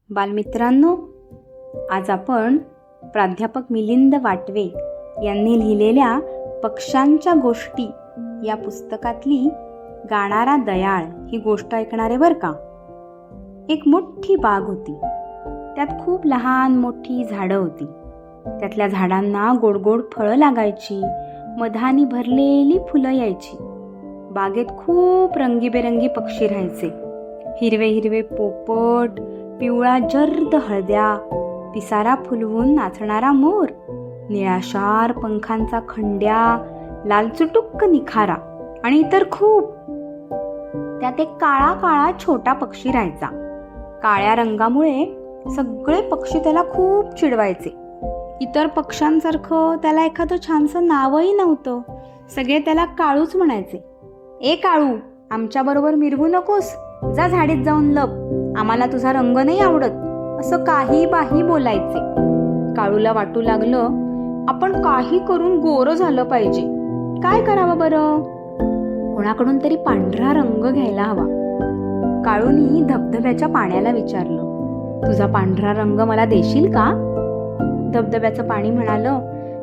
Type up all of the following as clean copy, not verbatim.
बालमित्रांनो, आज आपण प्राध्यापक मिलिंद वाटवे यांनी लिहिलेल्या पक्ष्यांच्या गोष्टी या पुस्तकातली गाणारा दयाळ ही गोष्ट ऐकणार आहे बरं का. एक मोठी बाग होती. त्यात खूप लहान मोठी झाडं होती. त्यातल्या झाडांना गोड गोड फळं लागायची, मधानी भरलेली फुलं यायची. बागेत खूप रंगीबेरंगी पक्षी राहायचे. हिरवे हिरवे पोपट, पिवळा जर्द हळद्या, पिसारा फुलवून नाचणारा मोर, निळाशार पंखांचा खंड्या, लाल चुटुक्क निखारा आणि इतर खूप. त्यात एक काळा काळा छोटा पक्षी राहायचा. काळ्या रंगामुळे सगळे पक्षी त्याला खूप चिडवायचे. इतर पक्ष्यांसारखं त्याला एखादं छानसं नावही नव्हतं. सगळे त्याला काळूच म्हणायचे. ए काळू, आमच्याबरोबर मिरवू नकोस, जा झाडीत जाऊन लप, आम्हाला तुझा रंग नाही आवडत, असं काही बाही बोलायचे. काळूला वाटू लागलं आपण काही करून गोरं झालं पाहिजे. काय करावं बरं? कोणाकडून तरी पांढरा रंग घ्यायला हवा. काळूनी धबधब्याच्या पाण्याला विचारलं, तुझा पांढरा रंग मला देशील का? धबधब्याचं पाणी म्हणालं,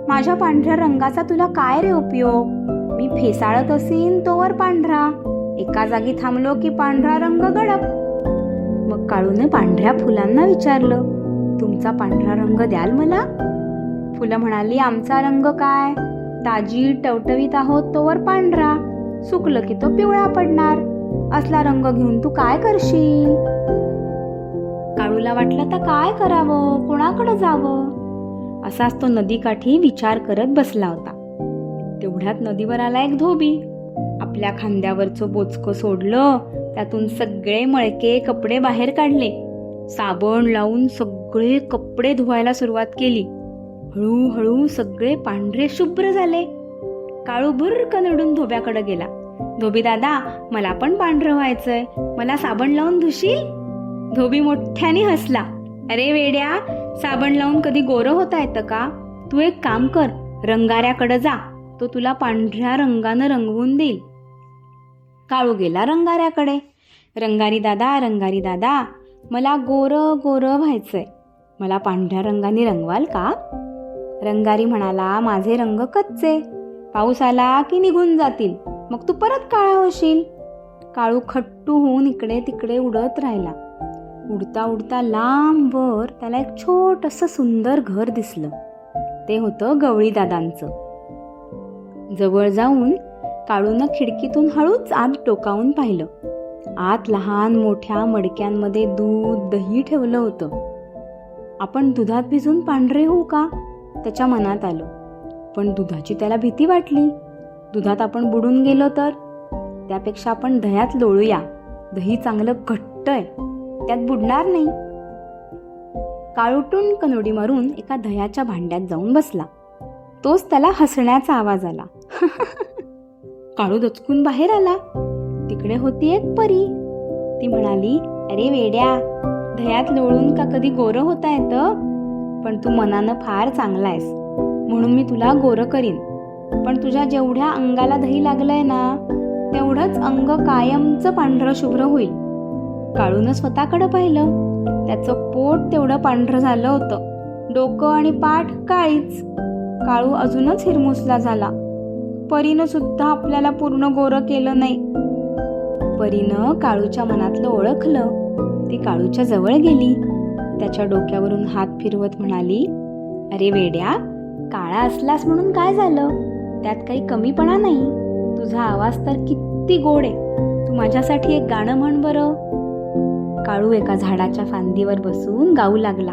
माझ्या पांढऱ्या रंगाचा तुला काय रे उपयोग? मी फेसाळत असेन तोवर पांढरा, एका जागी थांबलो की पांढरा रंग गडप. मग काळूने पांढऱ्या फुलांना विचारलं, तुमचा पांढरा रंग द्याल मला? फुलं म्हणाली, आमचा रंग काय, ताजी टवटवीत आहोत तोवर पांढरा, सुकलं की तो पिवळा पडणार, असला रंग घेऊन तू काय करशील? काळूला वाटलं तर काय करावं, कोणाकडे जावं. असाच तो नदीकाठी विचार करत बसला होता. तेवढ्यात नदीवर आला एक धोबी. आपल्या खांद्यावरचं बोचकं सोडलं, त्यातून सगळे मळके कपडे बाहेर काढले. साबण लावून सगळे कपडे धुवायला सुरुवात केली. हळूहळू सगळे पांढरे शुभ्र झाले. काळू बुरकन उडून धोब्याकडे गेला. धोबी दादा, मला पण पांढरं व्हायचंय, मला साबण लावून धुशील? धोबी मोठ्याने हसला. अरे वेड्या, साबण लावून कधी गोरं होता येतं का? तू एक काम कर, रंगाऱ्याकडे जा, तो तुला पांढऱ्या रंगानं रंगवून देईल. काळू गेला रंगाऱ्याकडे. रंगारी दादा, मला गोरं गोरं व्हायचंय, मला पांढऱ्या रंगाने रंगवाल का? रंगारी म्हणाला, माझे रंग कच्चे, पाऊस आला की निघून जातील, मग तू परत काळा होशील. काळू खट्टू होऊन इकडे तिकडे उडत राहिला. उडता उडता लांबवर त्याला एक छोटंसं सुंदर घर दिसलं. ते होतं गवळी दादांचं. जवळ जाऊन काळूनं खिडकीतून हळूच आत डोकावून पाहिलं. आत लहान मोठ्या मडक्यांमध्ये दूध दही ठेवलं होतं. आपण दुधात भिजून पांढरे होऊ का? त्याच्या मनात आलं. पण दुधाची त्याला भीती वाटली. दुधात आपण बुडून गेलो तर? त्यापेक्षा आपण दह्यात लोळूया, दही चांगलं घट्ट आहे, त्यात बुडणार नाही. काळू टुणकन उडी मारून एका दह्याच्या भांड्यात जाऊन बसला. तोच त्याला हसण्याचा आवाज आला. काळू दचकून बाहेर आला. तिकडे होती एक परी. ती म्हणाली, अरे वेड्या, दह्यात लोळून का कधी गोरं होता येतं? पण तू मनानं फार चांगला आहेस, म्हणून मी तुला गोरं करीन. पण तुझ्या जेवढ्या अंगाला दही लागलंय ना, तेवढंच अंग कायमचं पांढरं शुभ्र होईल. काळूनं स्वतःकडे पाहिलं. त्याचं पोट तेवढं पांढरं झालं होतं, डोकं आणि पाठ काळीच. काळू अजूनच हिरमुसला झाला. परीनं सुद्धा आपल्याला पूर्ण गोरं केलं नाही. परीनं काळूच्या मनातलं ओळखलं. ती काळूच्या जवळ गेली. त्याच्या डोक्यावरून हात फिरवत म्हणाली, अरे वेड्या, काळा असलास म्हणून काय झालं, त्यात काही कमीपणा नाही. तुझा आवाज तर किती गोड आहे, तू माझ्यासाठी एक गाणं म्हण बरं. काळू एका झाडाच्या फांदीवर बसून गाऊ लागला.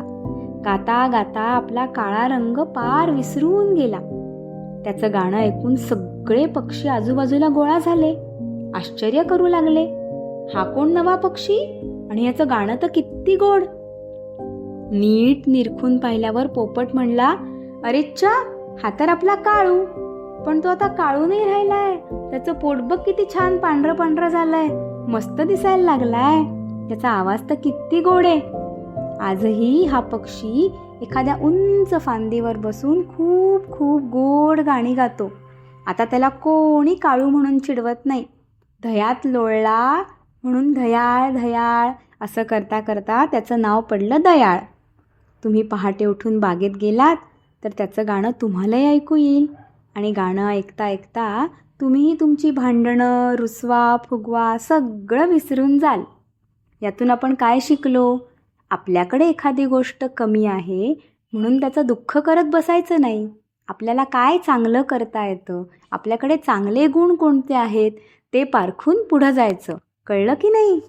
गाता गाता आपला काळा रंग पार विसरून गेला. त्याचं गाणं ऐकून सगळे पक्षी आजूबाजूला गोळा झाले. आश्चर्य करू लागले, हा कोण नवा पक्षी, आणि याचं गाणं तर किती गोड. नीट निरखून पाहिल्यावर पोपट म्हणला, अरे च्या, हा तर आपला काळू. पण तो आता काळू नाही राहिलाय, त्याचं पोट बघ किती छान पांढरं पांढरं झालंय, मस्त दिसायला लागलाय. त्याचा आवाज तर किती गोड आहे. आजही हा पक्षी एखाद्या उंच फांदीवर बसून खूप खूप गोड गाणी गातो. आता त्याला कोणी काळू म्हणून चिडवत नाही. दह्यात लोळला म्हणून धयाळ धयाळ असं करता करता त्याचं नाव पडलं दयाळ. तुम्ही पहाटे उठून बागेत गेलात तर त्याचं गाणं तुम्हालाही ऐकू येईल आणि गाणं ऐकता ऐकता तुम्हीही तुमची भांडणं, रुसवा फुगवा सगळं विसरून जाल. यातून आपण काय शिकलो? आपल्याकडे एखादी गोष्ट कमी आहे म्हणून त्याचं दुःख करत बसायचं नाही. आपल्याला काय चांगलं करता येतं, आपल्याकडे चांगले गुण कोणते आहेत ते पारखून पुढं जायचं. कळलं की नाही?